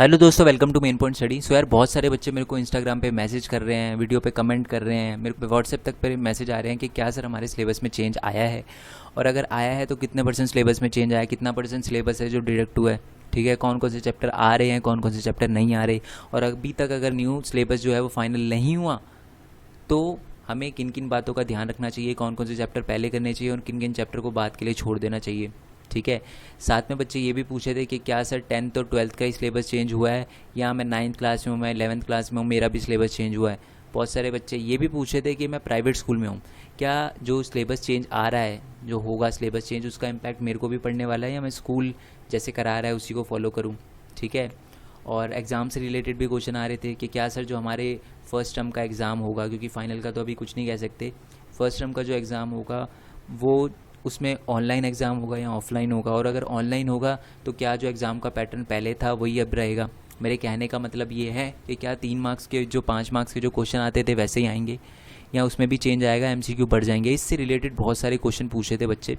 Hello दोस्तों, welcome to main point study. So यार, बहुत सारे बच्चे मेरे को इंस्टाग्राम पे मैसेज कर रहे हैं, वीडियो पे कमेंट कर रहे हैं, मेरे को व्हाट्सएप तक पे मैसेज आ रहे हैं कि क्या सर हमारे सिलेबस में चेंज आया है, और अगर आया है तो कितने परसेंट सिलेबस में चेंज आया, कितना परसेंट सिलेबस है जो डिडक्ट हुआ है। ठीक है, कौन कौन से चैप्टर आ रहे हैं, कौन कौन से चैप्टर नहीं आ रहे, और अभी तक अगर न्यू सिलेबस जो है वो फाइनल नहीं हुआ तो हमें किन किन बातों का ध्यान रखना चाहिए, कौन कौन से चैप्टर पहले करने चाहिए और किन किन चैप्टर को बाद के लिए छोड़ देना चाहिए। ठीक है। साथ में बच्चे ये भी पूछे थे कि क्या सर 10th और 12th का ही सिलेबस चेंज हुआ है, या मैं 9th क्लास में हूँ, मैं 11th क्लास में हूँ, मेरा भी सिलेबस चेंज हुआ है। बहुत सारे बच्चे ये भी पूछे थे कि मैं प्राइवेट स्कूल में हूँ, क्या जो सिलेबस चेंज आ रहा है, जो होगा सिलेबस चेंज, उसका इम्पैक्ट मेरे को भी पड़ने वाला है, या मैं स्कूल जैसे करा रहा है उसी को फॉलो करूँ। ठीक है। और एग्ज़ाम से रिलेटेड भी क्वेश्चन आ रहे थे कि क्या सर जो हमारे फर्स्ट टर्म का एग्ज़ाम होगा, क्योंकि फाइनल का तो अभी कुछ नहीं कह सकते, फर्स्ट टर्म का जो एग्ज़ाम होगा वो उसमें ऑनलाइन एग्ज़ाम होगा या ऑफलाइन होगा, और अगर ऑनलाइन होगा तो क्या जो एग्ज़ाम का पैटर्न पहले था वही अब रहेगा। मेरे कहने का मतलब ये है कि क्या 3 मार्क्स के जो 5 मार्क्स के जो क्वेश्चन आते थे वैसे ही आएंगे, या उसमें भी चेंज आएगा, एमसीक्यू बढ़ जाएंगे। इससे रिलेटेड बहुत सारे क्वेश्चन पूछे थे बच्चे,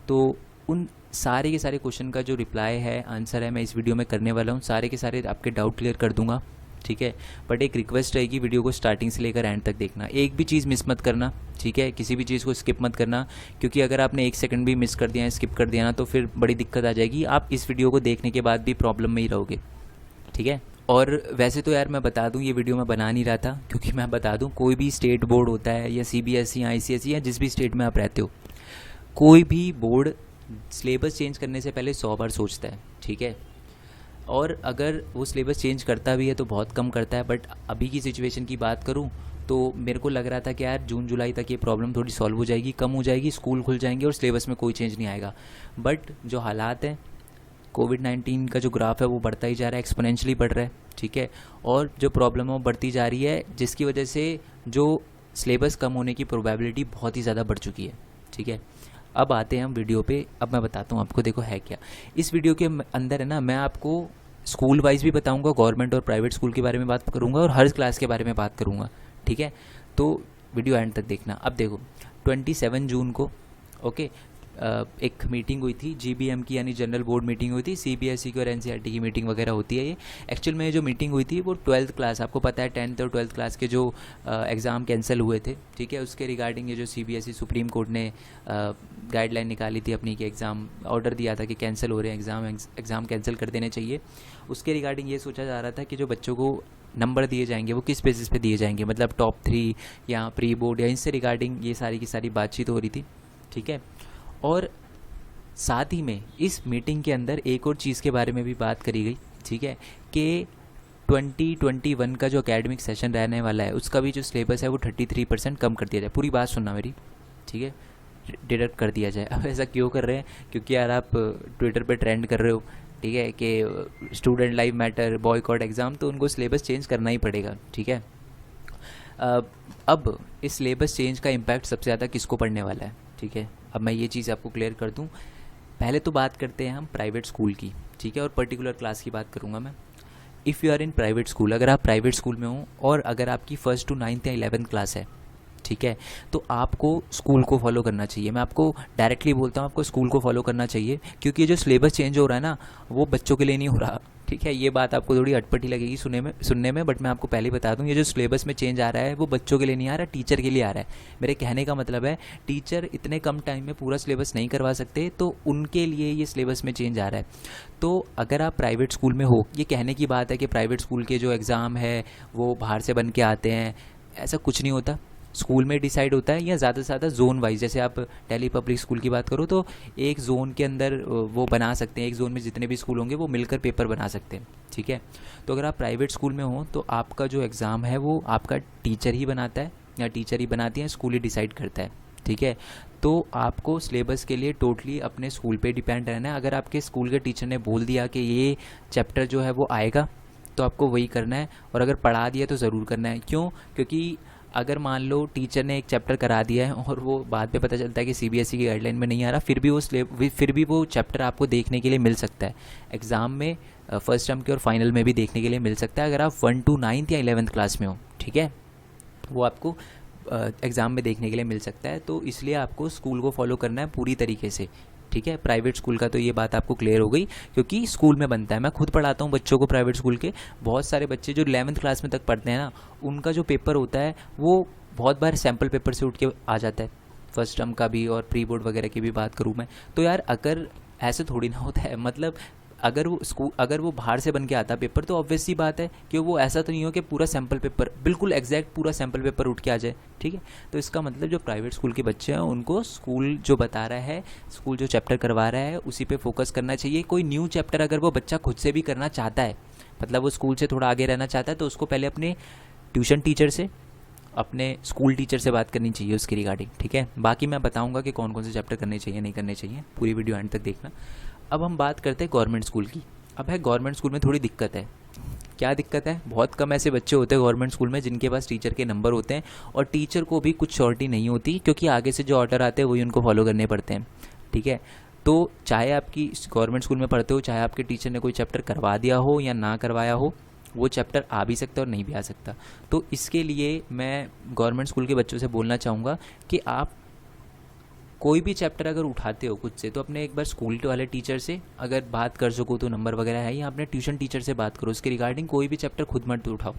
तो उन सारे के सारे क्वेश्चन का जो रिप्लाई है, आंसर है, मैं इस वीडियो में करने वाला हूँ। सारे के सारे आपके डाउट क्लियर कर दूंगा। ठीक है। बट एक रिक्वेस्ट रहेगी, वीडियो को स्टार्टिंग से लेकर एंड तक देखना, एक भी चीज़ मिस मत करना। ठीक है, किसी भी चीज़ को स्किप मत करना, क्योंकि अगर आपने 1 सेकंड भी मिस कर दिया है, स्किप कर दिया ना, तो फिर बड़ी दिक्कत आ जाएगी, आप इस वीडियो को देखने के बाद भी प्रॉब्लम में ही रहोगे। ठीक है। और वैसे तो यार मैं बता दूं, ये वीडियो मैं बना नहीं रहा था, क्योंकि मैं बता दूं, कोई भी स्टेट बोर्ड होता है या सीबीएसई या आईसीएसई या जिस भी स्टेट में आप रहते हो, कोई भी बोर्ड सिलेबस चेंज करने से पहले 100 बार सोचता है। ठीक है। और अगर वो सिलेबस चेंज करता भी है तो बहुत कम करता है। बट अभी की सिचुएशन की बात करूं तो मेरे को लग रहा था कि यार जून जुलाई तक ये प्रॉब्लम थोड़ी सॉल्व हो जाएगी, कम हो जाएगी, स्कूल खुल जाएंगे और सिलेबस में कोई चेंज नहीं आएगा। बट जो हालात हैं, कोविड-19 का जो ग्राफ है वो बढ़ता ही जा रहा है, एक्सपोनेंशियली बढ़ रहा है। ठीक है। और जो प्रॉब्लम है वो बढ़ती जा रही है, जिसकी वजह से जो सिलेबस कम होने की प्रोबेबिलिटी बहुत ही ज़्यादा बढ़ चुकी है। ठीक है। अब आते हैं हम वीडियो पे। अब मैं बताता हूँ आपको, देखो है क्या इस वीडियो के अंदर है ना, मैं आपको स्कूल वाइज भी बताऊंगा, गवर्नमेंट और प्राइवेट स्कूल के बारे में बात करूंगा, और हर क्लास के बारे में बात करूंगा। ठीक है। तो वीडियो एंड तक देखना। अब देखो 27 जून को, ओके, एक मीटिंग हुई थी जीबीएम की, यानी जनरल बोर्ड मीटिंग हुई थी। सीबीएसई की और एनसीईआरटी की मीटिंग वगैरह होती है ये। एक्चुअल में जो मीटिंग हुई थी वो 12th क्लास, आपको पता है 10th और 12th क्लास के जो एग्ज़ाम कैंसिल हुए थे, ठीक है, उसके रिगार्डिंग ये जो सीबीएसई सुप्रीम कोर्ट ने गाइडलाइन निकाली थी अपनी, कि एग्ज़ाम ऑर्डर दिया था कि कैंसिल हो रहे हैं एग्ज़ाम कैंसिल कर देने चाहिए। उसके रिगार्डिंग ये सोचा जा रहा था कि जो बच्चों को नंबर दिए जाएंगे वो किस बेसिस पे दिए जाएंगे, मतलब टॉप 3 या प्री बोर्ड, या इनसे रिगार्डिंग ये सारी की सारी बातचीत हो रही थी। ठीक है। और साथ ही में इस मीटिंग के अंदर एक और चीज़ के बारे में भी बात करी गई। ठीक है, कि 2021 का जो एकेडमिक सेशन रहने वाला है उसका भी जो सिलेबस है वो 33% कम कर दिया जाए। पूरी बात सुनना मेरी। ठीक है। डिडक्ट कर दिया जाए। अब ऐसा क्यों कर रहे हैं, क्योंकि यार आप ट्विटर पे ट्रेंड कर रहे हो, ठीक है, कि student life matter, boycott exam, तो उनको सिलेबस चेंज करना ही पड़ेगा। ठीक है। अब इस सिलेबस चेंज का इम्पैक्ट सबसे ज़्यादा किसको पड़ने वाला है। ठीक है। अब मैं ये चीज़ आपको क्लियर कर दूं। पहले तो बात करते हैं हम प्राइवेट स्कूल की। ठीक है। और पर्टिकुलर क्लास की बात करूंगा मैं। If you are in private school, अगर आप प्राइवेट स्कूल में हो और अगर आपकी 1st to 9th या 11th क्लास है, ठीक है, तो आपको स्कूल को फॉलो करना चाहिए। मैं आपको डायरेक्टली बोलता हूँ, आपको स्कूल को फॉलो करना चाहिए, क्योंकि ये जो सिलेबस चेंज हो रहा है ना, वो बच्चों के लिए नहीं हो रहा। ठीक है। ये बात आपको थोड़ी अटपटी लगेगी सुनने में, बट मैं आपको पहले बता दूं, ये जो सिलेबस में चेंज आ रहा है वो बच्चों के लिए नहीं आ रहा, टीचर के लिए आ रहा है। मेरे कहने का मतलब है, टीचर इतने कम टाइम में पूरा सिलेबस नहीं करवा सकते, तो उनके लिए ये सिलेबस में चेंज आ रहा है। तो अगर आप प्राइवेट स्कूल में हो, ये कहने की बात है कि प्राइवेट स्कूल के जो एग्ज़ाम है वो बाहर से बन के आते हैं, ऐसा कुछ नहीं होता। स्कूल में डिसाइड होता है, या ज़्यादा से ज़्यादा जोन वाइज, जैसे आप दिल्ली पब्लिक स्कूल की बात करो तो एक जोन के अंदर वो बना सकते हैं, एक जोन में जितने भी स्कूल होंगे वो मिलकर पेपर बना सकते हैं। ठीक है। तो अगर आप प्राइवेट स्कूल में हो तो आपका जो एग्ज़ाम है वो आपका टीचर ही बनाता है, या टीचर ही बनाती है, स्कूल ही डिसाइड करता है। ठीक है। तो आपको सिलेबस के लिए टोटली अपने स्कूल पे डिपेंड रहना है। अगर आपके स्कूल के टीचर ने बोल दिया कि ये चैप्टर जो है वो आएगा, तो आपको वही करना है, और अगर पढ़ा दिया तो ज़रूर करना है। क्यों? क्योंकि अगर मान लो टीचर ने एक चैप्टर करा दिया है और वो बाद में पता चलता है कि सीबीएसई की गाइडलाइन में नहीं आ रहा, फिर भी वो चैप्टर आपको देखने के लिए मिल सकता है एग्ज़ाम में, फर्स्ट टर्म के और फाइनल में भी देखने के लिए मिल सकता है, अगर आप 1 to 9th या 11th क्लास में हो। ठीक है। वो आपको एग्ज़ाम में देखने के लिए मिल सकता है। तो इसलिए आपको स्कूल को फॉलो करना है पूरी तरीके से। ठीक ठीक है। प्राइवेट स्कूल का तो ये बात आपको क्लियर हो गई, क्योंकि स्कूल में बनता है। मैं खुद पढ़ाता हूँ बच्चों को प्राइवेट स्कूल के। बहुत सारे बच्चे जो 11th क्लास में तक पढ़ते हैं ना, उनका जो पेपर होता है वो बहुत बार सैम्पल पेपर से उठ के आ जाता है, फर्स्ट टर्म का भी और प्री बोर्ड वगैरह की भी बात करूँ मैं तो यार, अगर ऐसे थोड़ी ना होता है, मतलब अगर वो बाहर से बन के आता पेपर तो ऑब्वियस सी बात है कि वो ऐसा तो नहीं हो कि पूरा सैम्पल पेपर बिल्कुल एग्जैक्ट पूरा सैम्पल पेपर उठ के आ जाए, ठीक है। तो इसका मतलब जो प्राइवेट स्कूल के बच्चे हैं उनको स्कूल जो बता रहा है, स्कूल जो चैप्टर करवा रहा है उसी पे फोकस करना चाहिए। कोई न्यू चैप्टर अगर वो बच्चा खुद से भी करना चाहता है, मतलब वो स्कूल से थोड़ा आगे रहना चाहता है, तो उसको पहले अपने ट्यूशन टीचर से, अपने स्कूल टीचर से बात करनी चाहिए उसकी रिगार्डिंग, ठीक है। बाकी मैं बताऊंगा कि कौन कौन से चैप्टर करने चाहिए नहीं करने चाहिए, पूरी वीडियो एंड तक देखना। अब हम बात करते हैं गवर्नमेंट स्कूल की। अब है गवर्नमेंट स्कूल में थोड़ी दिक्कत है। क्या दिक्कत है? बहुत कम ऐसे बच्चे होते हैं गवर्नमेंट स्कूल में जिनके पास टीचर के नंबर होते हैं, और टीचर को भी कुछ श्योरिटी नहीं होती, क्योंकि आगे से जो ऑर्डर आते हैं वही उनको फॉलो करने पड़ते हैं, ठीक है। तो चाहे आपकी गवर्नमेंट स्कूल में पढ़ते हो, चाहे आपके टीचर ने कोई चैप्टर करवा दिया हो या ना करवाया हो, वो चैप्टर आ भी सकता है और नहीं भी आ सकता। तो इसके लिए मैं गवर्नमेंट स्कूल के बच्चों से बोलना चाहूँगा कि आप कोई भी चैप्टर अगर उठाते हो खुद से, तो अपने एक बार स्कूल वाले टीचर से अगर बात कर सको तो, नंबर वगैरह है, या अपने ट्यूशन टीचर से बात करो उसके रिगार्डिंग। कोई भी चैप्टर खुद मत उठाओ,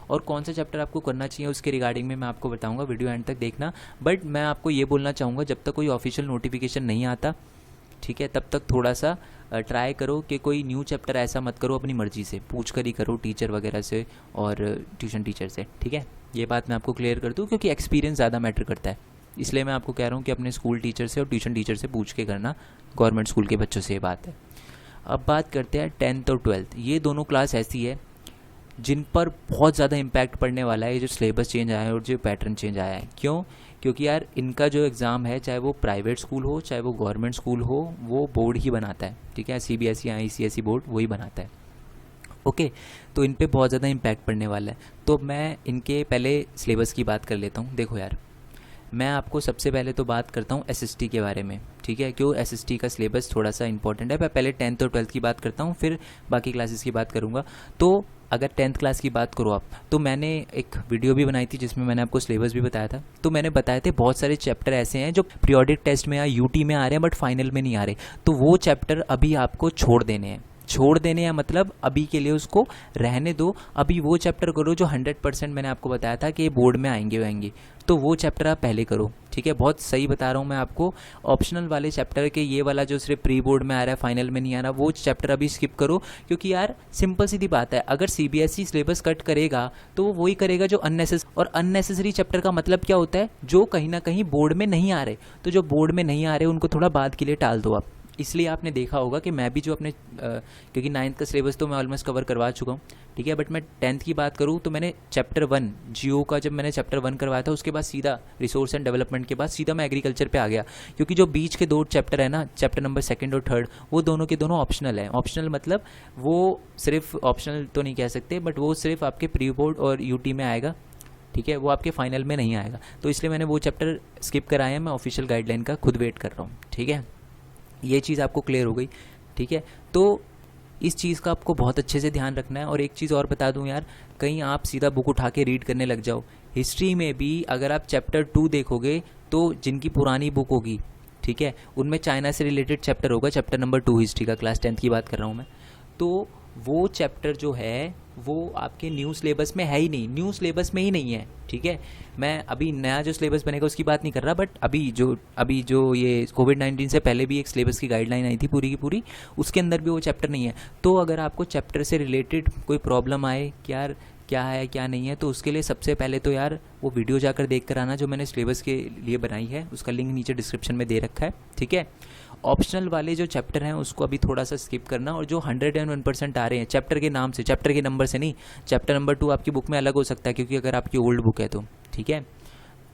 और कौन सा चैप्टर आपको करना चाहिए उसके रिगार्डिंग में मैं आपको बताऊंगा, वीडियो एंड तक देखना। बट मैं आपको ये बोलना चाहूँगा, जब तक कोई ऑफिशियल नोटिफिकेशन नहीं आता, ठीक है, तब तक थोड़ा सा ट्राई करो कि कोई न्यू चैप्टर ऐसा मत करो अपनी मर्जी से, पूछ कर ही करो टीचर वगैरह से और ट्यूशन टीचर से, ठीक है। ये बात मैं आपको क्लियर कर दूँ, क्योंकि एक्सपीरियंस ज़्यादा मैटर करता है, इसलिए मैं आपको कह रहा हूँ कि अपने स्कूल टीचर से और ट्यूशन टीचर से पूछ के करना, गवर्नमेंट स्कूल के बच्चों से ये बात है। अब बात करते हैं 10th और 12th। ये दोनों क्लास ऐसी है जिन पर बहुत ज़्यादा इम्पैक्ट पड़ने वाला है, ये जो सिलेबस चेंज आया है और जो पैटर्न चेंज आया है। क्यों? क्योंकि यार इनका जो एग्ज़ाम है, चाहे वो प्राइवेट स्कूल हो चाहे वो गवर्नमेंट स्कूल हो, वो बोर्ड ही बनाता है, ठीक है। CBSE या ICSE बोर्ड वही बनाता है, ओके। तो इन पे बहुत ज़्यादा इम्पैक्ट पड़ने वाला है। तो मैं इनके पहले सिलेबस की बात कर लेता हूँ। देखो यार, मैं आपको सबसे पहले तो बात करता हूँ SST के बारे में, ठीक है। क्यों? SST का सिलेबस थोड़ा सा इंपॉर्टेंट है। मैं पहले 10th और 12th की बात करता हूँ, फिर बाकी क्लासेस की बात करूँगा। तो अगर 10th क्लास की बात करो आप, तो मैंने एक वीडियो भी बनाई थी जिसमें मैंने आपको सिलेबस भी बताया था। तो मैंने बताए थे बहुत सारे चैप्टर ऐसे हैं जो पीरियोडिक टेस्ट में या UT में आ रहे हैं बट फाइनल में नहीं आ रहे, तो वो चैप्टर अभी आपको छोड़ देने हैं। छोड़ देने हैं मतलब अभी के लिए उसको रहने दो, अभी वो चैप्टर करो जो 100% मैंने आपको बताया था कि बोर्ड में आएंगे, तो वो चैप्टर आप पहले करो, ठीक है। बहुत सही बता रहा हूँ मैं आपको। ऑप्शनल वाले चैप्टर के ये वाला जो सिर्फ प्री बोर्ड में आ रहा है, फाइनल में नहीं आ रहा, वो चैप्टर अभी स्किप करो, क्योंकि यार सिंपल सीधी बात है, अगर CBSE सिलेबस कट करेगा तो वो वही करेगा जो अननेसेसरी, और अननेसेसरी चैप्टर का मतलब क्या होता है, जो कहीं ना कहीं बोर्ड में नहीं आ रहे। तो जो बोर्ड में नहीं आ रहे उनको थोड़ा बाद के लिए टाल दो आप। इसलिए आपने देखा होगा कि मैं भी जो अपने क्योंकि 9th का सिलेबस तो मैं ऑलमोस्ट कवर करवा चुका हूँ, ठीक है। बट मैं 10th की बात करूँ तो मैंने चैप्टर 1 जियो का, जब मैंने चैप्टर 1 करवाया था, उसके बाद सीधा रिसोर्स एंड डेवलपमेंट के बाद सीधा मैं एग्रीकल्चर पे आ गया, क्योंकि जो बीच के 2 चैप्टर है ना, चैप्टर नंबर 2 और 3, वो दोनों के दोनों ऑप्शनल है। ऑप्शनल मतलब वो सिर्फ ऑप्शनल तो नहीं कह सकते, बट वो सिर्फ आपके प्री बोर्ड और UT में आएगा, ठीक है, वो आपके फाइनल में नहीं आएगा। तो इसलिए मैंने वो चैप्टर स्किप कराया है। मैं ऑफिशियल गाइडलाइन का खुद वेट कर रहा हूँ, ठीक है। ये चीज़ आपको क्लियर हो गई, ठीक है। तो इस चीज़ का आपको बहुत अच्छे से ध्यान रखना है। और एक चीज़ और बता दूं यार, कहीं आप सीधा बुक उठा के रीड करने लग जाओ। हिस्ट्री में भी अगर आप चैप्टर 2 देखोगे तो जिनकी पुरानी बुक होगी, ठीक है, उनमें चाइना से रिलेटेड चैप्टर होगा, चैप्टर नंबर 2 हिस्ट्री का, क्लास 10th की बात कर रहा हूँ मैं। तो वो चैप्टर जो है वो आपके न्यू सिलेबस में है ही नहीं, न्यू सिलेबस में ही नहीं है, ठीक है। मैं अभी नया जो सिलेबस बनेगा उसकी बात नहीं कर रहा, बट अभी जो ये कोविड-19 से पहले भी एक सिलेबस की गाइडलाइन आई थी पूरी की पूरी, उसके अंदर भी वो चैप्टर नहीं है। तो अगर आपको चैप्टर से रिलेटेड कोई प्रॉब्लम आए कि यार क्या है क्या नहीं है, तो उसके लिए सबसे पहले तो यार वो वीडियो जाकर देख कर आना जो मैंने सिलेबस के लिए बनाई है, उसका लिंक नीचे डिस्क्रिप्शन में दे रखा है, ठीक है। ऑप्शनल वाले जो चैप्टर हैं उसको अभी थोड़ा सा स्किप करना, और जो 101% आ रहे हैं चैप्टर के नाम से, चैप्टर के नंबर से नहीं, चैप्टर नंबर 2 आपकी बुक में अलग हो सकता है, क्योंकि अगर आपकी ओल्ड बुक है तो, ठीक है,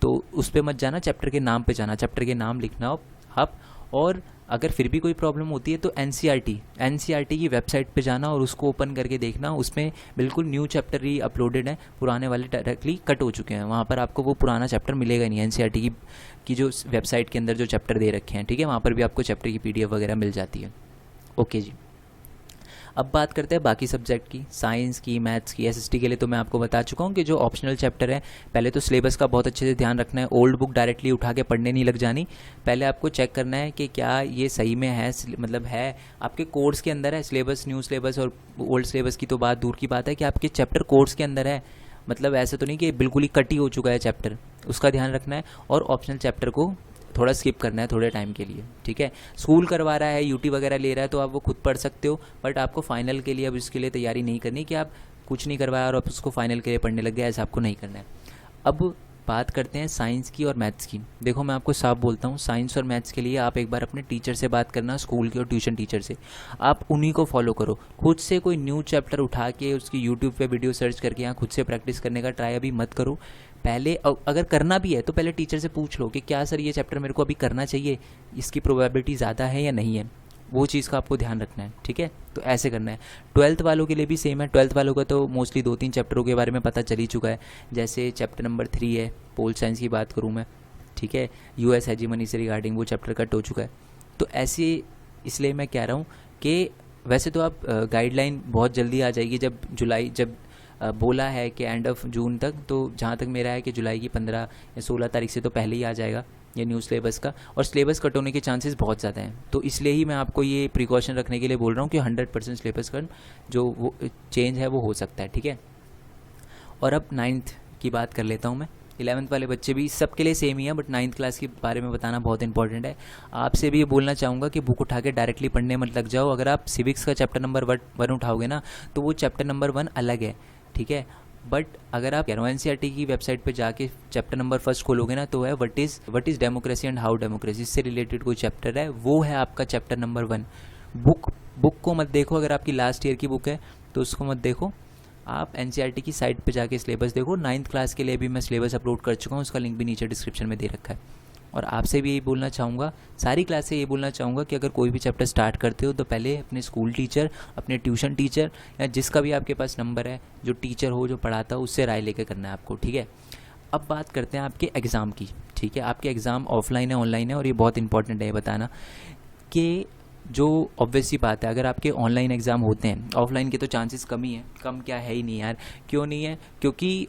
तो उस पर मत जाना, चैप्टर के नाम पे जाना, चैप्टर के नाम लिखना आप। और अगर फिर भी कोई प्रॉब्लम होती है तो NCERT की वेबसाइट पे जाना और उसको ओपन करके देखना, उसमें बिल्कुल न्यू चैप्टर ही अपलोडेड है, पुराने वाले डायरेक्टली कट हो चुके हैं, वहाँ पर आपको वो पुराना चैप्टर मिलेगा नहीं। NCERT की जो वेबसाइट के अंदर जो चैप्टर दे रखे हैं, ठीक है, वहाँ पर भी आपको चैप्टर की PDF वगैरह मिल जाती है, ओके जी। अब बात करते हैं बाकी सब्जेक्ट की, साइंस की, मैथ्स की। एसएसटी के लिए तो मैं आपको बता चुका हूँ कि जो ऑप्शनल चैप्टर है, पहले तो सिलेबस का बहुत अच्छे से ध्यान रखना है। ओल्ड बुक डायरेक्टली उठा के पढ़ने नहीं लग जानी। पहले आपको चेक करना है कि क्या ये सही में है, मतलब है आपके कोर्स के अंदर है सिलेबस। न्यू सिलेबस और ओल्ड सिलेबस की तो बात दूर की बात है कि आपके चैप्टर कोर्स के अंदर है, मतलब ऐसा तो नहीं कि बिल्कुल ही कट ही हो चुका है चैप्टर, उसका ध्यान रखना है। और ऑप्शनल चैप्टर को थोड़ा स्किप करना है थोड़े टाइम के लिए, ठीक है। स्कूल करवा रहा है, यूटी वगैरह ले रहा है तो आप वो खुद पढ़ सकते हो, बट आपको फाइनल के लिए अब इसके लिए तैयारी नहीं करनी कि आप कुछ नहीं करवाया और आप उसको फाइनल के लिए पढ़ने लग गए, ऐसा आपको नहीं करना है। अब बात करते हैं साइंस की और मैथ्स की। देखो मैं आपको साफ बोलता हूँ, साइंस और मैथ्स के लिए आप एक बार अपने टीचर से बात करना, स्कूल के और ट्यूशन टीचर से। आप उन्हीं को फॉलो करो। खुद से कोई न्यू चैप्टर उठा के उसकी यूट्यूब पे वीडियो सर्च करके यहाँ खुद से प्रैक्टिस करने का ट्राई अभी मत करो। पहले अगर करना भी है तो पहले टीचर से पूछ लो कि क्या सर ये चैप्टर मेरे को अभी करना चाहिए, इसकी प्रोबेबिलिटी ज़्यादा है या नहीं है, वो चीज़ का आपको ध्यान रखना है, ठीक है। तो ऐसे करना है। 12th वालों के लिए भी सेम है। 12th वालों का तो मोस्टली 2-3 चैप्टरों के बारे में पता चल ही चुका है। जैसे चैप्टर नंबर 3 है, पोल साइंस की बात करूँ मैं, ठीक है, यूएस हेजीमनी से रिगार्डिंग वो चैप्टर कट हो चुका है। तो ऐसे इसलिए मैं कह रहा हूँ कि वैसे तो आप गाइडलाइन बहुत जल्दी आ जाएगी, जब बोला है कि एंड ऑफ जून तक, तो जहाँ तक मेरा है कि जुलाई की 15 या 16 तारीख से तो पहले ही आ जाएगा ये न्यू सिलेबस का। और सिलेबस कट होने के चांसेस बहुत ज़्यादा हैं, तो इसलिए ही मैं आपको ये प्रिकॉशन रखने के लिए बोल रहा हूँ कि 100% सिलेबस का जो वो चेंज है वो हो सकता है, ठीक है। और अब 9th की बात कर लेता हूँ मैं। 11th वाले बच्चे भी सबके लिए सेम ही है, बट 9th क्लास के बारे में बताना बहुत इंपॉर्टेंट है। आपसे भी ये बोलना चाहूँगा कि बुक उठा के डायरेक्टली पढ़ने मत लग जाओ। अगर आप सिविक्स का चैप्टर नंबर 1 उठाओगे ना, तो वो चैप्टर नंबर 1 अलग है, ठीक है। बट अगर आप एनसीईआरटी की वेबसाइट पे जाके चैप्टर नंबर 1 खोलोगे ना, तो है what is democracy and how democracy, इससे रिलेटेड कोई चैप्टर है, वो है आपका चैप्टर नंबर 1। बुक को मत देखो। अगर आपकी लास्ट ईयर की बुक है तो उसको मत देखो, आप एनसीईआरटी की साइट पे जाके सिलेबस देखो। 9th क्लास के लिए भी मैं सिलेबस अपलोड कर चुका हूँ, उसका लिंक भी नीचे डिस्क्रिप्शन में दे रखा है। और आपसे भी यही बोलना चाहूँगा, सारी क्लास से ये बोलना चाहूँगा कि अगर कोई भी चैप्टर स्टार्ट करते हो तो पहले अपने स्कूल टीचर, अपने ट्यूशन टीचर या जिसका भी आपके पास नंबर है, जो टीचर हो जो पढ़ाता हो, उससे राय लेकर करना है आपको, ठीक है। अब बात करते हैं आपके एग्ज़ाम की, ठीक है। आपके एग्ज़ाम ऑफलाइन है ऑनलाइन है, और ये बहुत इंपॉर्टेंट है ये बताना कि जो ऑब्वियस सी बात है, अगर आपके ऑनलाइन एग्ज़ाम होते हैं, ऑफलाइन के तो चांसेस कम ही हैं। कम क्या है ही नहीं यार। क्यों नहीं है? क्योंकि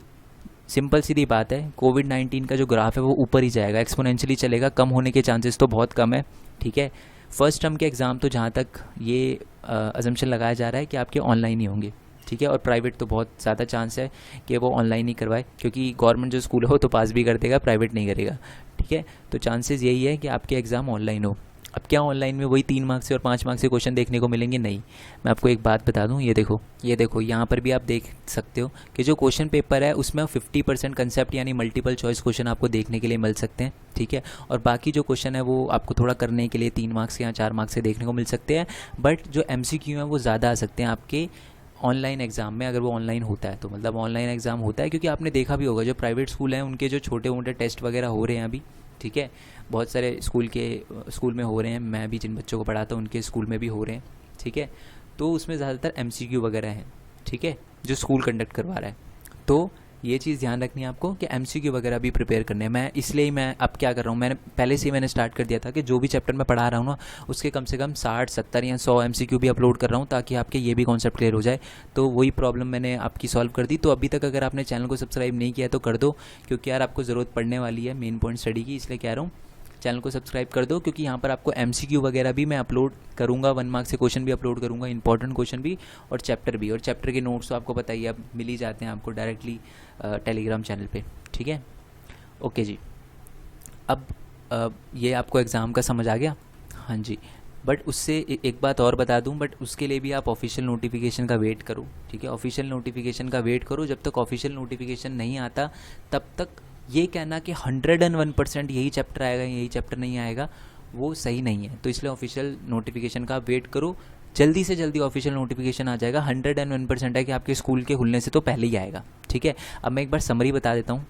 सिंपल सीधी बात है, कोविड-19 का जो ग्राफ है वो ऊपर ही जाएगा, एक्सपोनेंशियली चलेगा, कम होने के चांसेस तो बहुत कम है, ठीक है। फर्स्ट टर्म के एग्ज़ाम तो जहाँ तक ये अजम्पशन लगाया जा रहा है कि आपके ऑनलाइन ही होंगे, ठीक है। और प्राइवेट तो बहुत ज़्यादा चांस है कि वो ऑनलाइन ही करवाए, क्योंकि गवर्नमेंट जो स्कूल हो तो पास भी कर देगा, प्राइवेट नहीं करेगा, ठीक है। तो चांसेस यही है कि आपके एग्ज़ाम ऑनलाइन हो। अब क्या ऑनलाइन में वही 3 मार्क्स से और 5 मार्क्स से क्वेश्चन देखने को मिलेंगे? नहीं। मैं आपको एक बात बता दूं, ये देखो यहाँ पर भी आप देख सकते हो कि जो क्वेश्चन पेपर है उसमें 50% कंसेप्ट यानी मल्टीपल चॉइस क्वेश्चन आपको देखने के लिए मिल सकते हैं, ठीक है। और बाकी जो क्वेश्चन है वो आपको थोड़ा करने के लिए 3 मार्क्स या 4 मार्क्स से देखने को मिल सकते हैं, बट जो MCQ हैं वो ज़्यादा आ सकते हैं आपके ऑनलाइन एग्ज़ाम में, अगर वो ऑनलाइन होता है तो। मतलब ऑनलाइन एग्ज़ाम होता है, क्योंकि आपने देखा भी होगा जो प्राइवेट स्कूल हैं उनके जो छोटे मोटे टेस्ट वगैरह हो रहे हैं अभी, ठीक है। बहुत सारे स्कूल में हो रहे हैं, मैं भी जिन बच्चों को पढ़ाता हूँ उनके स्कूल में भी हो रहे हैं, ठीक है। तो उसमें ज़्यादातर MCQ वगैरह हैं, ठीक है, जो स्कूल कंडक्ट करवा रहा है। तो ये चीज़ ध्यान रखनी है आपको कि MCQ वगैरह भी प्रिपेयर करने हैं। मैं इसलिए मैं अब क्या कर रहा हूँ, मैंने पहले से ही मैंने स्टार्ट कर दिया था कि जो भी चैप्टर मैं पढ़ा रहा हूँ ना, उसके कम से कम 60, 70 या 100 MCQ भी अपलोड कर रहा हूँ, ताकि आपके ये भी कॉन्सेप्ट क्लियर हो जाए। तो वही प्रॉब्लम मैंने आपकी सॉल्व कर दी। तो अभी तक अगर आपने चैनल को सब्सक्राइब नहीं किया तो कर दो, क्योंकि यार आपको ज़रूरत पड़ने वाली है मेन पॉइंट स्टडी की, इसलिए कह रहा हूँ चैनल को सब्सक्राइब कर दो, क्योंकि यहाँ पर आपको MCQ वगैरह भी मैं अपलोड करूँगा, 1 मार्क्स से क्वेश्चन भी अपलोड करूँगा, इंपॉर्टेंट क्वेश्चन भी, और चैप्टर भी। और चैप्टर के नोट्स तो आपको पता ही, अब मिल ही जाते हैं आपको डायरेक्टली टेलीग्राम चैनल पे, ठीक है। ओके जी, अब ये आपको एग्ज़ाम का समझ आ गया? हाँ जी। बट उससे एक बात और बता दूं, बट उसके लिए भी आप ऑफिशियल नोटिफिकेशन का वेट करो, ठीक है। ऑफिशियल नोटिफिकेशन का वेट करो। जब तक ऑफिशियल नोटिफिकेशन नहीं आता तब तक ये कहना कि 101% यही चैप्टर आएगा यही चैप्टर नहीं आएगा, वो सही नहीं है। तो इसलिए ऑफिशियल नोटिफिकेशन का वेट करो, जल्दी से जल्दी ऑफिशियल नोटिफिकेशन आ जाएगा। 101% है कि आपके स्कूल के खुलने से तो पहले ही आएगा, ठीक है। अब मैं एक बार समरी बता देता हूँ।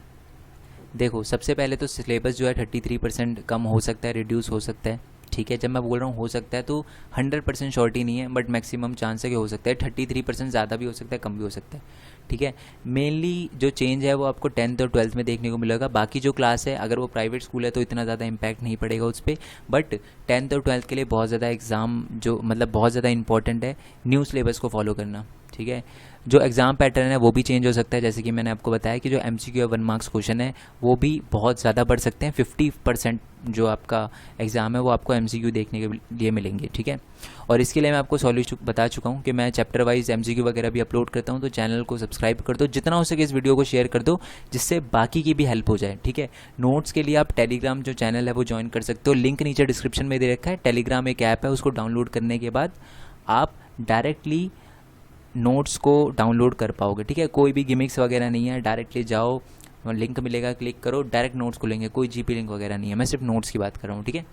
देखो, सबसे पहले तो सिलेबस जो है 33% कम हो सकता है, रिड्यूस हो सकता है, ठीक है। जब मैं बोल रहा हूँ हो सकता है तो 100% श्योरिटी नहीं है, बट मैक्सिमम चांस है कि हो सकता है। 33% ज़्यादा भी हो सकता है, कम भी हो सकता है, ठीक है। मेनली जो चेंज है वो आपको 10th और 12th में देखने को मिलेगा। बाकी जो क्लास है अगर वो प्राइवेट स्कूल है तो इतना ज़्यादा इम्पैक्ट नहीं पड़ेगा उस पर, बट 10th और 12th के लिए बहुत ज़्यादा एग्ज़ाम जो मतलब बहुत ज़्यादा इंपॉर्टेंट है न्यू सिलेबस को फॉलो करना, ठीक है। जो एग्ज़ाम पैटर्न है वो भी चेंज हो सकता है, जैसे कि मैंने आपको बताया कि जो MCQ और 1 मार्क्स क्वेश्चन है वो भी बहुत ज़्यादा बढ़ सकते हैं। 50% जो आपका एग्ज़ाम है वो आपको MCQ देखने के लिए मिलेंगे, ठीक है। और इसके लिए मैं आपको सॉल्यूशन बता चुका हूँ कि मैं चैप्टर वाइज MCQ वगैरह भी अपलोड करता हूँ, तो चैनल को सब्सक्राइब कर दो, जितना हो सके इस वीडियो को शेयर कर दो जिससे बाकी की भी हेल्प हो जाए, ठीक है। नोट्स के लिए आप टेलीग्राम जो चैनल है वो ज्वाइन कर सकते हो, लिंक नीचे डिस्क्रिप्शन में दे रखा है। टेलीग्राम एक ऐप है, उसको डाउनलोड करने के बाद आप डायरेक्टली नोट्स को डाउनलोड कर पाओगे, ठीक है। कोई भी गिमिक्स वगैरह नहीं है, डायरेक्टली जाओ, लिंक मिलेगा, क्लिक करो, डायरेक्ट नोट्स खुलेंगे, कोई GP लिंक वगैरह नहीं है। मैं सिर्फ नोट्स की बात कर रहा हूँ, ठीक है।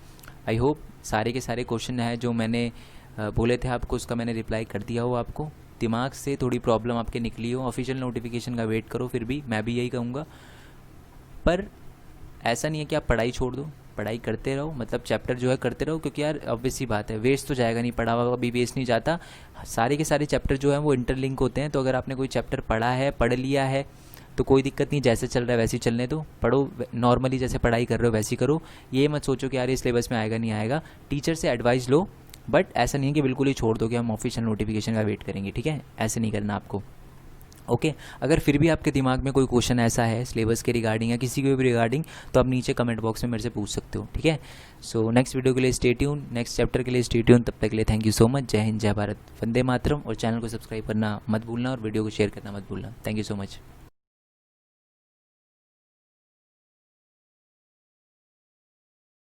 आई होप सारे के सारे क्वेश्चन हैं जो मैंने बोले थे आपको, उसका मैंने रिप्लाई कर दिया हो, आपको दिमाग से थोड़ी प्रॉब्लम आपके निकली हो। ऑफिशियल नोटिफिकेशन का वेट करो, फिर भी मैं भी यही कहूँगा। पर ऐसा नहीं है कि आप पढ़ाई छोड़ दो, पढ़ाई करते रहो, मतलब चैप्टर जो है करते रहो, क्योंकि यार ऑब्वियस सी बात है वेस्ट तो जाएगा नहीं, पढ़ा हुआ अभी वेस्ट नहीं जाता। सारे के सारे चैप्टर जो हैं वो इंटरलिंक होते हैं, तो अगर आपने कोई चैप्टर पढ़ा है, पढ़ लिया है तो कोई दिक्कत नहीं, जैसे चल रहा है वैसे ही चलने दो, पढ़ो नॉर्मली जैसे पढ़ाई कर रहे हो वैसी करो। ये मत सोचो कि यार ये सिलेबस में आएगा नहीं आएगा, टीचर से एडवाइस लो, बट ऐसा नहीं है कि बिल्कुल ही छोड़ दो कि हम ऑफिशियल नोटिफिकेशन का वेट करेंगे, ठीक है। ऐसे नहीं करना आपको, ओके। अगर फिर भी आपके दिमाग में कोई क्वेश्चन ऐसा है सिलेबस के रिगार्डिंग या किसी के भी रिगार्डिंग, तो आप नीचे कमेंट बॉक्स में मेरे से पूछ सकते हो, ठीक है। सो नेक्स्ट वीडियो के लिए स्टे ट्यून, नेक्स्ट चैप्टर के लिए स्टे ट्यून। तब तक के लिए थैंक यू सो मच। जय हिंद, जय भारत, वंदे मातरम। और चैनल को सब्सक्राइब करना मत भूलना और वीडियो को शेयर करना मत भूलना। Thank you so much.